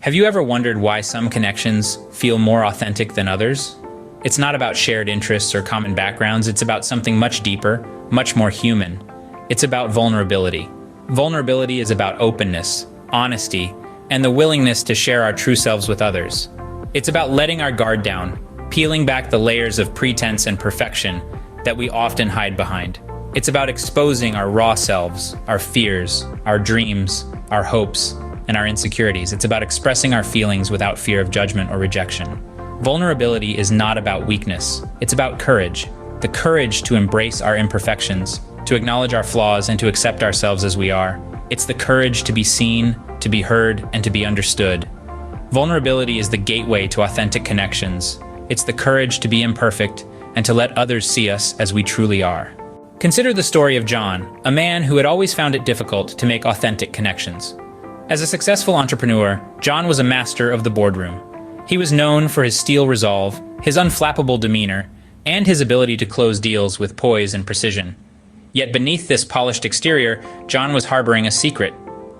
Have you ever wondered why some connections feel more authentic than others? It's not about shared interests or common backgrounds, it's about something much deeper, much more human. It's about vulnerability. Vulnerability is about openness, honesty, and the willingness to share our true selves with others. It's about letting our guard down, peeling back the layers of pretense and perfection that we often hide behind. It's about exposing our raw selves, our fears, our dreams, our hopes, and our insecurities. It's about expressing our feelings without fear of judgment or rejection. Vulnerability is not about weakness. It's about courage. The courage to embrace our imperfections, to acknowledge our flaws, and to accept ourselves as we are. It's the courage to be seen, to be heard, and to be understood. Vulnerability is the gateway to authentic connections. It's the courage to be imperfect and to let others see us as we truly are. Consider the story of John, a man who had always found it difficult to make authentic connections. As a successful entrepreneur, John was a master of the boardroom. He was known for his steel resolve, his unflappable demeanor, and his ability to close deals with poise and precision. Yet beneath this polished exterior, John was harboring a secret.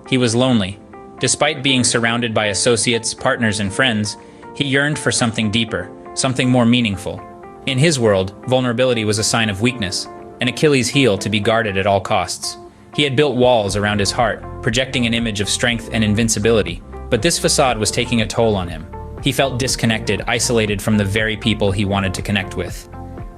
He was lonely. Despite being surrounded by associates, partners, and friends, he yearned for something deeper, something more meaningful. In his world, vulnerability was a sign of weakness, an Achilles heel to be guarded at all costs. He had built walls around his heart, projecting an image of strength and invincibility, but this facade was taking a toll on him. He felt disconnected, isolated from the very people he wanted to connect with.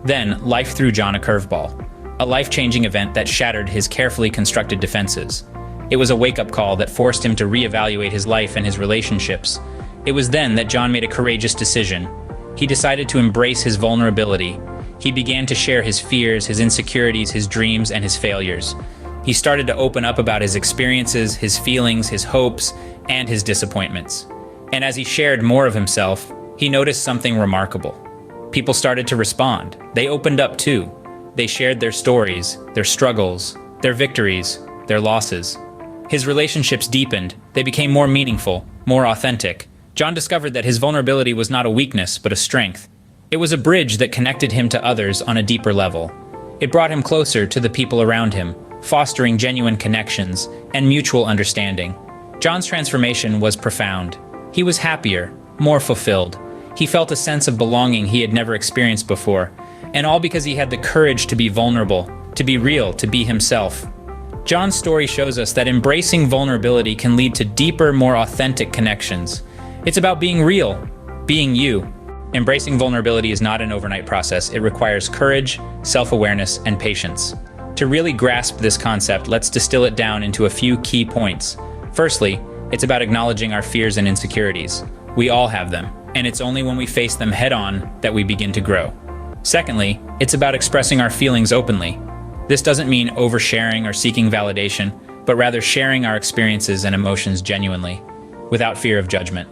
Then, life threw John a curveball, a life-changing event that shattered his carefully constructed defenses. It was a wake-up call that forced him to reevaluate his life and his relationships. It was then that John made a courageous decision. He decided to embrace his vulnerability. He began to share his fears, his insecurities, his dreams, and his failures. He started to open up about his experiences, his feelings, his hopes, and his disappointments. And as he shared more of himself, he noticed something remarkable. People started to respond. They opened up too. They shared their stories, their struggles, their victories, their losses. His relationships deepened. They became more meaningful, more authentic. John discovered that his vulnerability was not a weakness, but a strength. It was a bridge that connected him to others on a deeper level. It brought him closer to the people around him, fostering genuine connections and mutual understanding. John's transformation was profound. He was happier, more fulfilled. He felt a sense of belonging he had never experienced before, and all because he had the courage to be vulnerable, to be real, to be himself. John's story shows us that embracing vulnerability can lead to deeper, more authentic connections. It's about being real, being you. Embracing vulnerability is not an overnight process. It requires courage, self-awareness, and patience. To really grasp this concept, let's distill it down into a few key points. Firstly, it's about acknowledging our fears and insecurities. We all have them, and it's only when we face them head-on that we begin to grow. Secondly, it's about expressing our feelings openly. This doesn't mean oversharing or seeking validation, but rather sharing our experiences and emotions genuinely, without fear of judgment.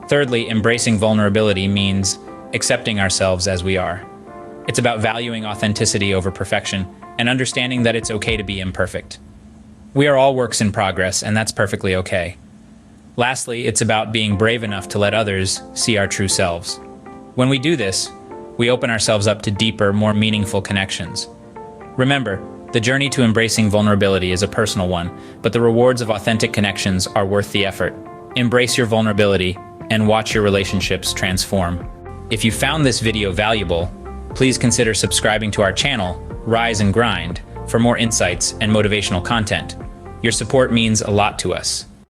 Thirdly, embracing vulnerability means accepting ourselves as we are. It's about valuing authenticity over perfection and understanding that it's okay to be imperfect. We are all works in progress, and that's perfectly okay. Lastly, it's about being brave enough to let others see our true selves. When we do this, we open ourselves up to deeper, more meaningful connections. Remember, the journey to embracing vulnerability is a personal one, but the rewards of authentic connections are worth the effort. Embrace your vulnerability and watch your relationships transform. If you found this video valuable, please consider subscribing to our channel, Rise and Grind, for more insights and motivational content. Your support means a lot to us.